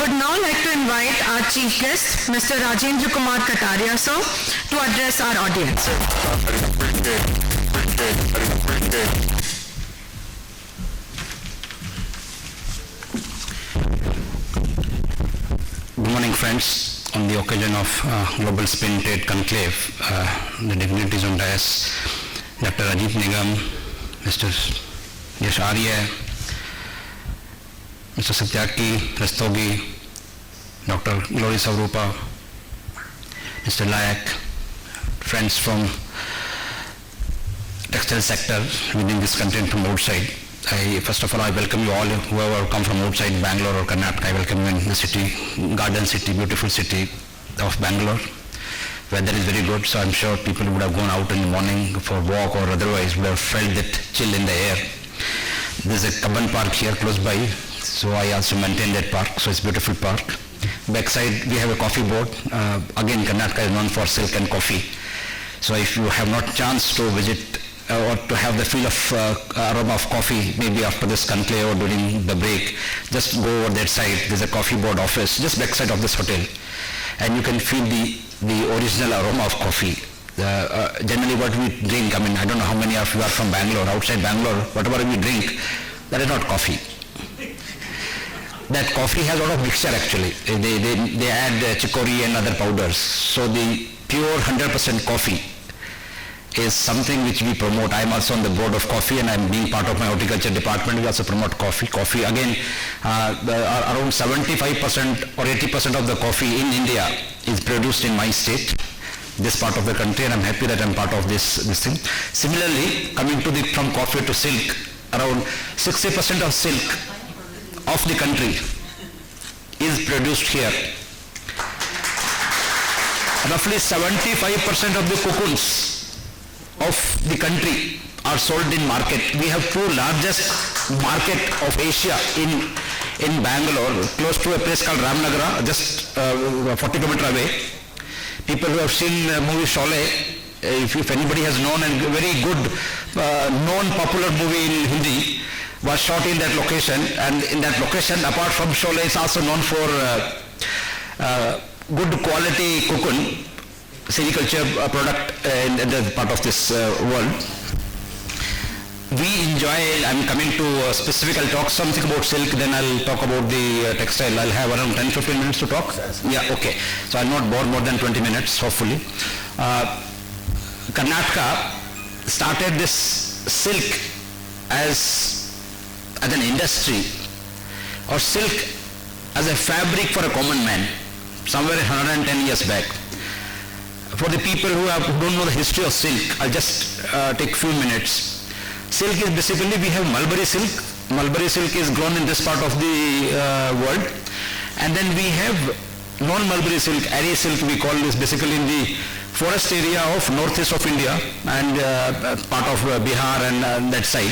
would now like to invite our chief guest, Mr. Rajendra Kumar Kataria, sir, to address our audience. Good morning, friends. On the occasion of Global Spin Trade Conclave, the dignitaries on dais, Dr. Ajit Nigam, Mr. Yash Arya, Mr. Satyaki Rastogi, Dr. Glory Savrupa, Mr. Layak, friends from textile sector within this country and from outside. First of all, I welcome you all, whoever come from outside Bangalore or Karnataka. I welcome you in the city, garden city, beautiful city of Bangalore. Weather is very good, so I'm sure people would have gone out in the morning for walk or otherwise would have felt that chill in the air. There's a Kabban Park here close by, so I also maintain that park, so it's a beautiful park. Backside we have a coffee board. Again, Karnataka is known for silk and coffee. So if you have not chance to visit or to have the feel of aroma of coffee, maybe after this conclave or during the break, just go over that side. There's a coffee board office just backside of this hotel, and you can feel the original aroma of coffee. Generally what we drink, I mean, I don't know how many of you are from Bangalore. Outside Bangalore, whatever we drink, that is not coffee. That coffee has a lot of mixture actually. They add chicory and other powders. So the pure 100% coffee is something which we promote. I am also on the board of coffee, and I am being part of my horticulture department. We also promote coffee. Coffee again, around 75% or 80% of the coffee in India is produced in my state, this part of the country, and I am happy that I am part of this thing. Similarly, coming to from coffee to silk, around 60% of silk of the country is produced here. Roughly 75% of the cocoons of the country are sold in market. We have two largest market of Asia in Bangalore, close to a place called Ramnagara, just 40 kilometers away. People who have seen movie Sholay, if anybody has known, and very good known popular movie in Hindi, was shot in that location, and in that location, apart from Sholay, is also known for good quality cocoon, sericulture product in the part of this world. We enjoy, I'm coming to specific, I'll talk something about silk, then I'll talk about the textile. I'll have around 10-15 minutes to talk. Yeah, okay. So I'll not bore more than 20 minutes, hopefully. Karnataka started this silk as an industry, or silk as a fabric for a common man, somewhere 110 years back. For the people who don't know the history of silk, I'll just take few minutes. Silk is basically, we have mulberry silk. Mulberry silk is grown in this part of the world. And then we have non-mulberry silk, array silk we call this, basically in the forest area of northeast of India and part of Bihar and that side.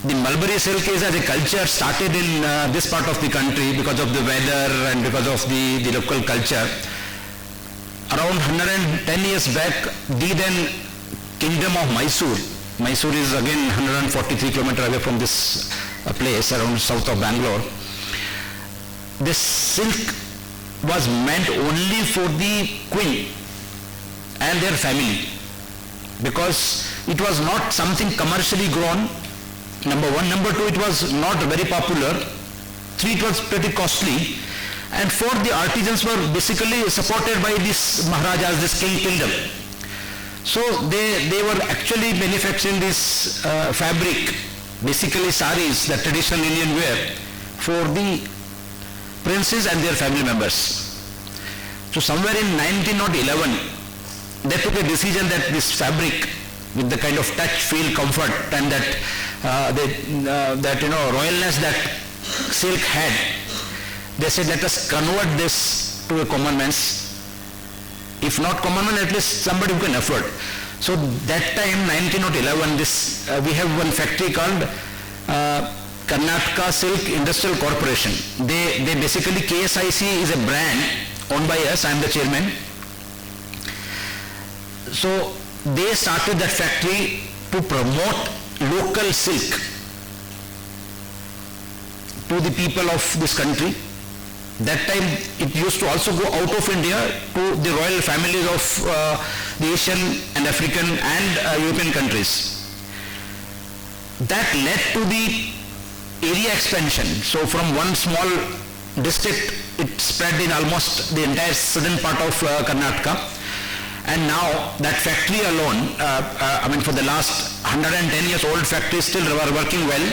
The mulberry silk is as a culture started in this part of the country because of the weather and because of the local culture. Around 110 years back, the then kingdom of Mysore. Mysore is again 143 kilometers away from this place around south of Bangalore. This silk was meant only for the queen and their family, because it was not something commercially grown, number one. Number two, it was not very popular. Three, it was pretty costly. And four, the artisans were basically supported by this Maharajas, this kingdom. So they were actually manufacturing this fabric, basically saris, the traditional Indian wear, for the princes and their family members. So somewhere in 1911, they took a decision that this fabric, with the kind of touch, feel, comfort, and that royalness that silk had, they said, let us convert this to a common man's. If not common man, at least somebody who can afford. So that time, 1911, we have one factory called Karnataka Silk Industrial Corporation. They basically, KSIC is a brand owned by us. I am the chairman. So they started that factory to promote local silk to the people of this country, That time it used to also go out of India to the royal families of the Asian and African and European countries. That led to the area expansion. So from one small district, it spread in almost the entire southern part of Karnataka. And now that factory alone, for the last 110 years old factory still are working well.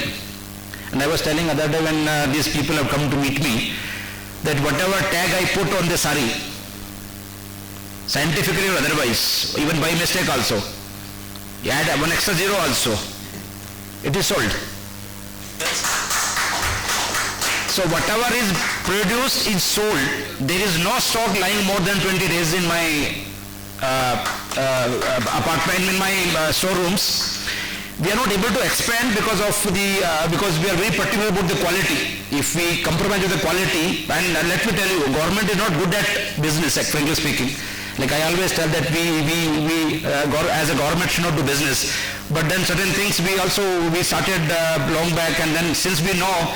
And I was telling other day when these people have come to meet me, that whatever tag I put on the sari, scientifically or otherwise, even by mistake also, you add one extra zero also, it is sold. So whatever is produced is sold. There is no stock lying more than 20 days in my apartment, in my storerooms. We are not able to expand because we are very particular about the quality. If we compromise with the quality, and let me tell you, government is not good at business, frankly speaking. Like I always tell that we as a government should not do business. But then certain things we started long back, and then since we know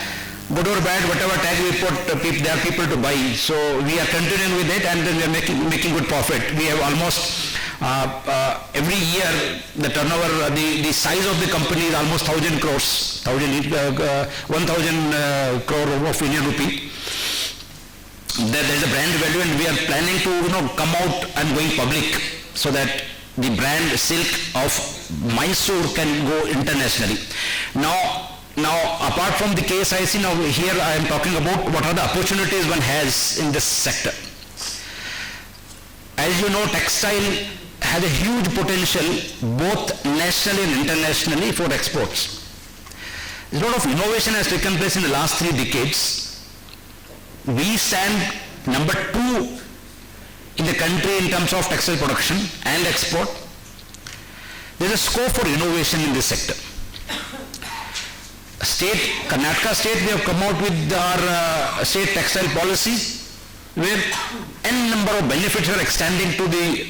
good or bad, whatever tag we put, there are people to buy. So we are continuing with it, and then we are making good profit. We have almost every year the turnover, the size of the company is almost 1,000 crores, 1,000 crore of Indian rupee. There is a brand value, and we are planning to come out and going public so that the brand silk of Mysore can go internationally. Now apart from the KSIC, now here I am talking about what are the opportunities one has in this sector. As you know, textile has a huge potential both nationally and internationally for exports. A lot of innovation has taken place in the last 3 decades. We stand number 2 in the country in terms of textile production and export. There is a scope for innovation in this sector. Karnataka state, we have come out with our state textile policy where n number of benefits are extending to the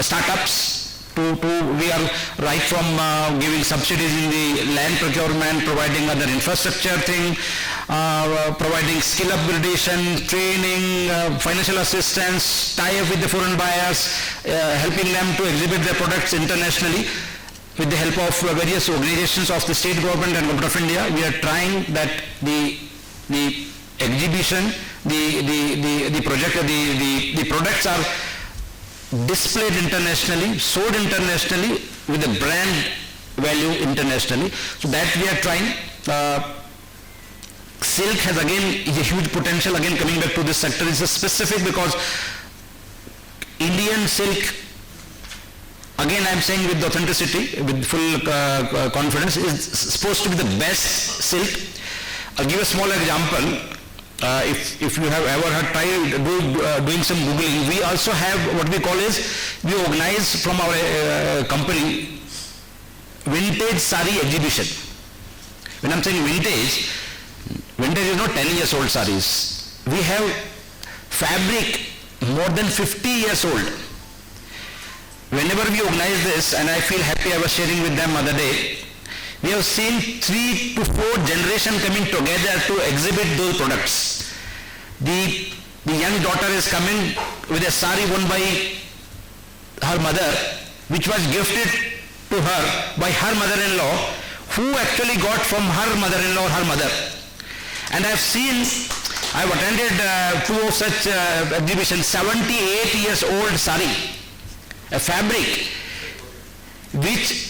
startups. We are right from giving subsidies in the land procurement, providing other infrastructure thing, providing skill upgradation, training, financial assistance, tie-up with the foreign buyers, helping them to exhibit their products internationally. With the help of various organizations of the state government and government of India, we are trying that the exhibition, the products are displayed internationally, sold internationally with a brand value internationally. So that we are trying. Silk has again is a huge potential. Again, coming back to this sector, is a specific because Indian silk, again I am saying with authenticity, with full confidence, is supposed to be the best silk. I'll give a small example. If you have ever tried doing some Googling, we also have what we call is, we organize from our company vintage sari exhibition. When I'm saying vintage is not 10 years old saris. We have fabric more than 50 years old. Whenever we organize this, and I feel happy, I was sharing with them other day, we have seen 3 to 4 generations coming together to exhibit those products. The young daughter is coming with a sari worn by her mother, which was gifted to her by her mother-in-law, who actually got from her mother-in-law or her mother. And I've attended 2 of such exhibitions, 78 years old sari, a fabric which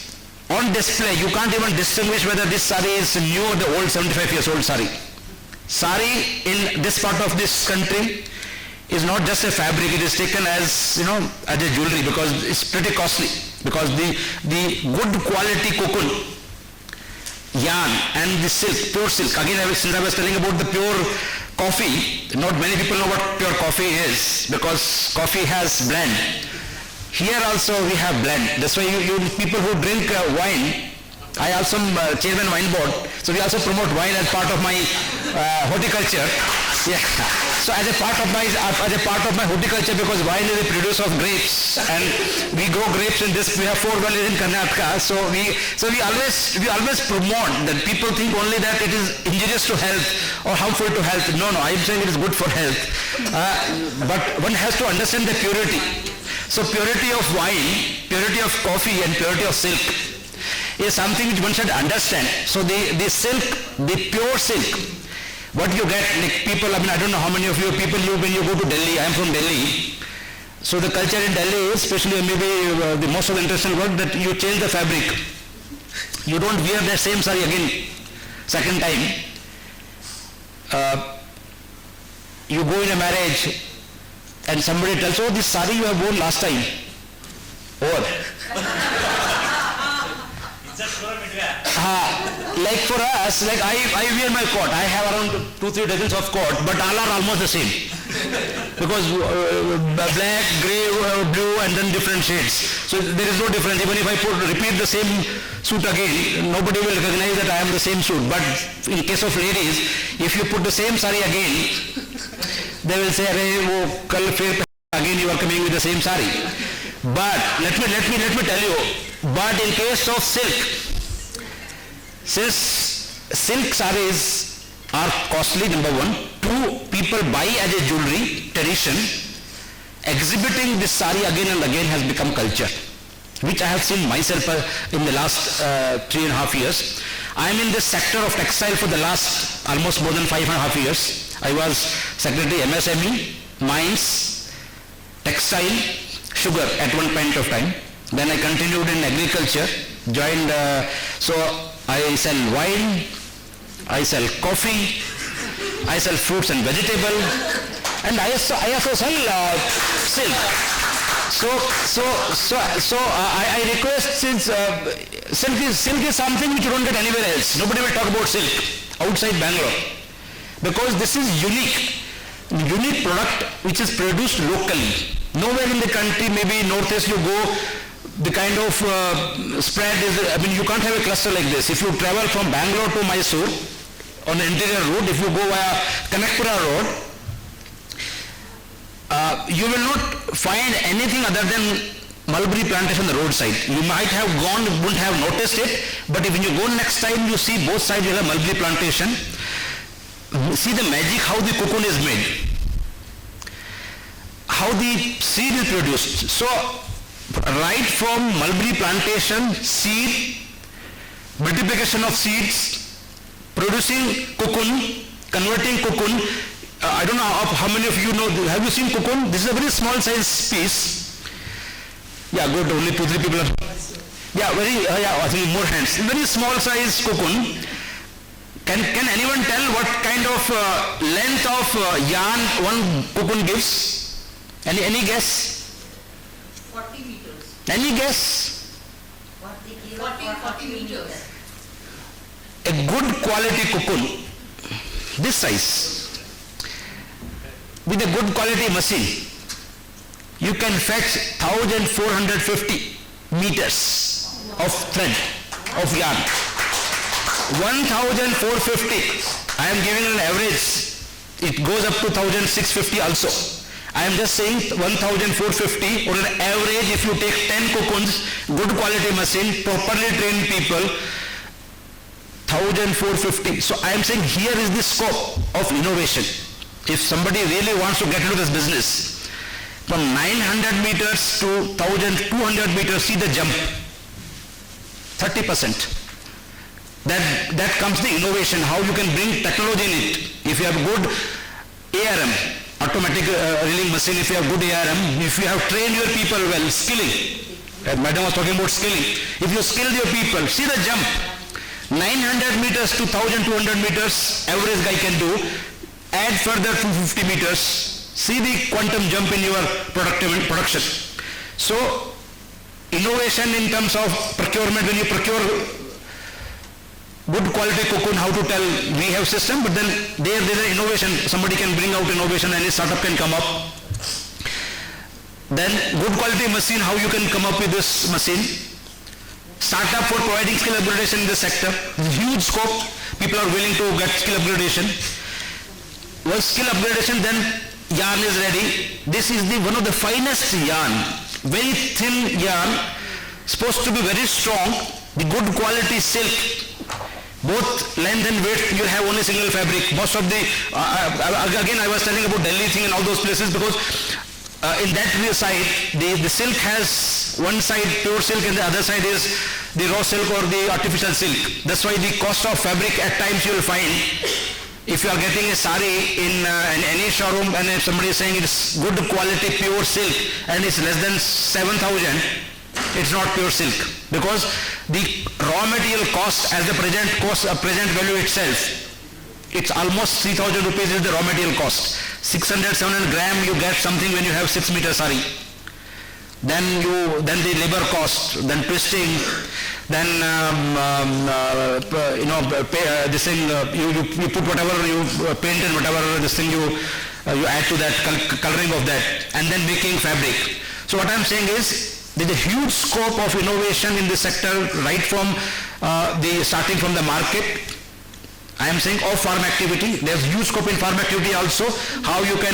on display, you can't even distinguish whether this sari is new or the old 75 years old sari. Sari in this part of this country is not just a fabric, it is taken as, as a jewelry because it's pretty costly. Because the good quality cocoon, yarn and the silk, pure silk. Again, since I was telling about the pure coffee, not many people know what pure coffee is because coffee has blend. Here also we have blend. That's why you people who drink wine, I also am chairman wine board, so we also promote wine as part of my horticulture. Yeah. So as a part of my horticulture, because wine is a producer of grapes, and we grow grapes in this. We have 4 valleys in Karnataka. So we always promote that people think only that it is injurious to health or harmful to health. No, I am saying it is good for health. But one has to understand the purity. So purity of wine, purity of coffee, and purity of silk is something which one should understand. So the silk, the pure silk, what you get, like people, I mean, I don't know how many of you people, when you go to Delhi, I am from Delhi, so the culture in Delhi, especially maybe the most of the international world, that you change the fabric. You don't wear the same saree again, second time. You go in a marriage and somebody tells, oh, this saree you have worn last time. Over. Like for us, like I wear my coat. I have around 2-3 dozens of coat, but all are almost the same. Because black, grey, blue, and then different shades. So there is no difference. Even if I repeat the same suit again, nobody will recognize that I am the same suit. But in case of ladies, if you put the same saree again, they will say, again you are coming with the same saree. But let me tell you, but in case of silk, since silk sarees are costly, number 1, 2, people buy as a jewelry, tradition, exhibiting this saree again and again has become culture, which I have seen myself in the last 3.5 years. I am in this sector of textile for the last almost more than 5.5 years. I was secretary MSME, mines, textile, sugar at one point of time. Then I continued in agriculture, joined, so I sell wine, I sell coffee, I sell fruits and vegetable, and I also sell silk. So I request, since silk is something which you don't get anywhere else. Nobody will talk about silk outside Bangalore, because this is unique product which is produced locally. Nowhere in the country, maybe northeast you go, the kind of spread is, I mean, you can't have a cluster like this. If you travel from Bangalore to Mysore on the interior route, if you go via Kanakpura road, you will not find anything other than mulberry plantation on the roadside. You might have gone, wouldn't have noticed it, but if you go next time, you see both sides you have mulberry plantation. See the magic, how the cocoon is made, how the seed is produced. So right from mulberry plantation, seed, multiplication of seeds, producing cocoon, converting cocoon. I don't know how many of you know, have you seen cocoon? This is a very small size piece. Yeah, good, only 2-3 people are. Yeah, I think more hands. Very small size cocoon. Can anyone tell what kind of length of yarn one cocoon gives? Any guess? 40 meters. Any guess? 40 meters. A good quality cocoon, this size, with a good quality machine, you can fetch 1,450 meters of thread, of yarn. 1,450. I am giving an average. It goes up to 1,650 also. I am just saying 1,450 or an average. If you take 10 cocoons, good quality machine, properly trained people, 1,450. So I am saying here is the scope of innovation. If somebody really wants to get into this business, from 900 meters to 1,200 meters, see the jump, 30%. That comes the innovation, how you can bring technology in it. If you have good ARM, automatic reeling machine, if you have good ARM, if you have trained your people well, skilling. Madam was talking about skilling. If you skill your people, see the jump. 900 meters to 1,200 meters, average guy can do. Add further 250 meters. See the quantum jump in your production. So, innovation in terms of procurement, when you procure good quality cocoon, how to tell, we have system, but then there is an innovation. Somebody can bring out innovation and a startup can come up. Then good quality machine, how you can come up with this machine. Startup for providing skill upgradation in the sector. Huge scope. People are willing to get skill upgradation. was skill upgradation, then yarn is ready. This is one of the finest yarn, very thin yarn, supposed to be very strong, the good quality silk. Both length and width, you have only single fabric. Most of the, again I was telling about Delhi thing and all those places, because in that side, the silk has one side pure silk and the other side is the raw silk or the artificial silk. That's why the cost of fabric at times you will find, if you are getting a sari in any showroom and if somebody is saying it's good quality pure silk and it's less than 7,000, it's not pure silk, because the raw material cost as the present value itself, it's almost 3,000 rupees is the raw material cost. 600, 700 gram you get something when you have 6 meter sari. Then the labor cost, then twisting, then this thing, you put whatever you paint and whatever this thing you add to that, coloring of that, and then making fabric. So what I'm saying is, there's a huge scope of innovation in this sector, right from starting from the market. I am saying of farm activity. There's huge scope in farm activity also, how you can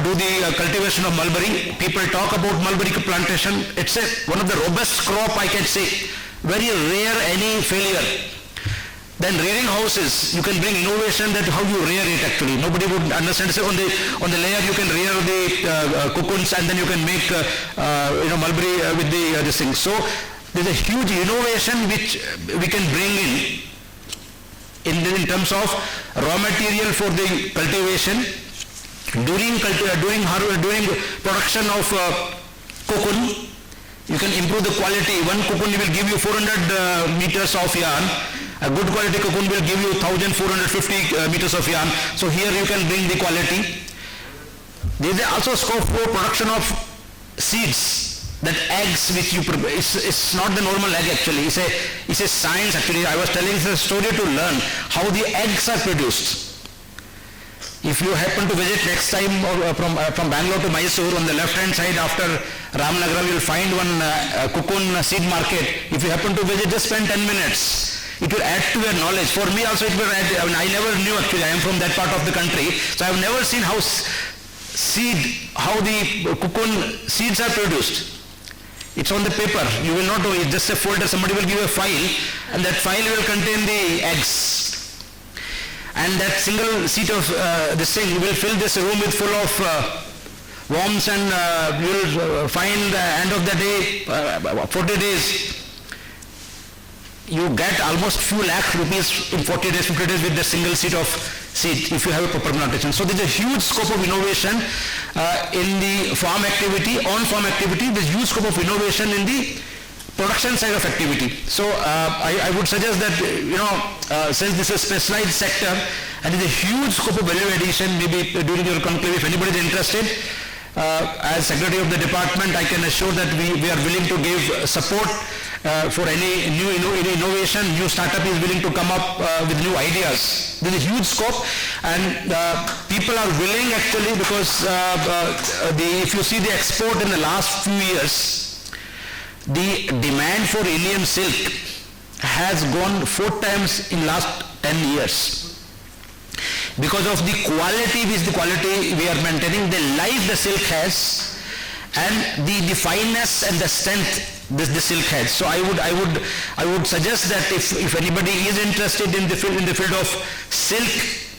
do the cultivation of mulberry. People talk about mulberry plantation. It's one of the robust crop, I can say. Very rare any failure. Then rearing houses, you can bring innovation that how you rear it actually. Nobody would understand. So on the layer you can rear the cocoons and then you can make mulberry with this thing. So there's a huge innovation which we can bring in terms of raw material for the cultivation. During production of cocoon, you can improve the quality. One cocoon will give you 400 meters of yarn. A good quality cocoon will give you 1,450 meters of yarn. So here you can bring the quality. There is also scope for production of seeds. That eggs which you prepare, it's not the normal egg actually. It's a science actually. I was telling a story to learn how the eggs are produced. If you happen to visit next time from Bangalore to Mysore, on the left hand side after Ramnagara, you will find one cocoon seed market. If you happen to visit, just spend 10 minutes. It will add to your knowledge. For me also it will add. I never knew actually. I am from that part of the country, so I have never seen how the cocoon seeds are produced. It's on the paper. You will not know. It's just a folder. Somebody will give a file, and that file will contain the eggs. And that single sheet of this thing will fill this room with full of worms, and you will find the end of the day, 40 days, you get almost few lakh rupees in 40 days, 50 days with the single sheet of seed if you have a proper plantation. So there is a huge scope of innovation in the farm activity, on farm activity. There is huge scope of innovation in the production side of activity. So I would suggest that, since this is a specialized sector and there is a huge scope of value addition, maybe during your conclave, if anybody is interested, as Secretary of the Department, I can assure that we are willing to give support for any new innovation. New startup is willing to come up with new ideas. There is a huge scope, and people are willing actually, because if you see the export in the last few years, the demand for Indian silk has gone 4 times in last 10 years. Because of the quality we are maintaining, the life the silk has, and the fineness and the strength the silk has. So I would suggest that if anybody is interested in the field of silk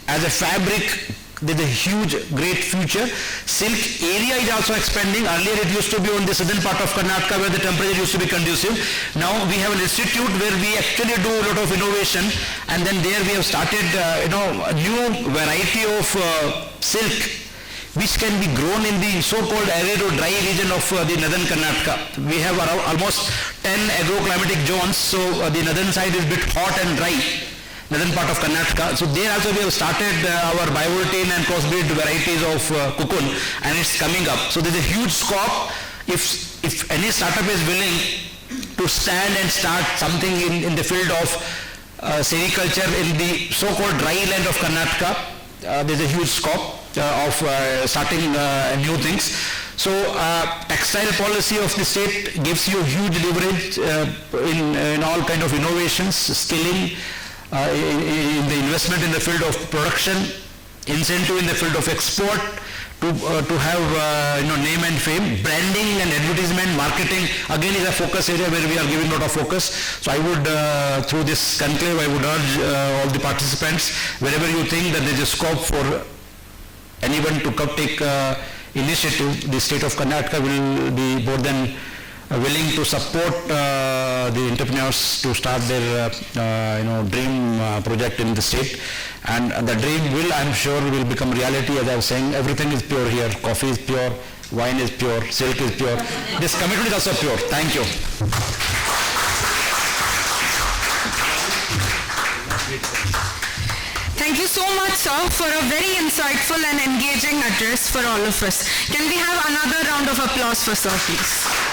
as a fabric, there's a huge, great future. Silk area is also expanding. Earlier it used to be on the southern part of Karnataka where the temperature used to be conducive. Now we have an institute where we actually do a lot of innovation, and then there we have started a new variety of silk which can be grown in the so-called arid or dry region of the northern Karnataka. We have around almost 10 agroclimatic zones, so the northern side is a bit hot and dry, northern part of Karnataka. So there also we have started our biotin and crossbreed varieties of cocoon, and it's coming up. So there's a huge scope. If any startup is willing to stand and start something in the field of sericulture in the so-called dry land of Karnataka, there's a huge scope of starting new things. So textile policy of the state gives you huge leverage in all kind of innovations, skilling, in the investment in the field of production, incentive in the field of export, to have name and fame. Branding and advertisement, marketing again is a focus area where we are giving a lot of focus. So I would, through this conclave, I would urge all the participants, wherever you think that there is a scope for anyone to take initiative, the state of Karnataka will be more than willing to support the entrepreneurs to start their dream project in the state, and the dream will, I'm sure, will become reality. As I was saying, everything is pure here. Coffee is pure, wine is pure, silk is pure. This commitment is also pure. Thank you. Thank you so much, sir, for a very insightful and engaging address for all of us. Can we have another round of applause for sir, please?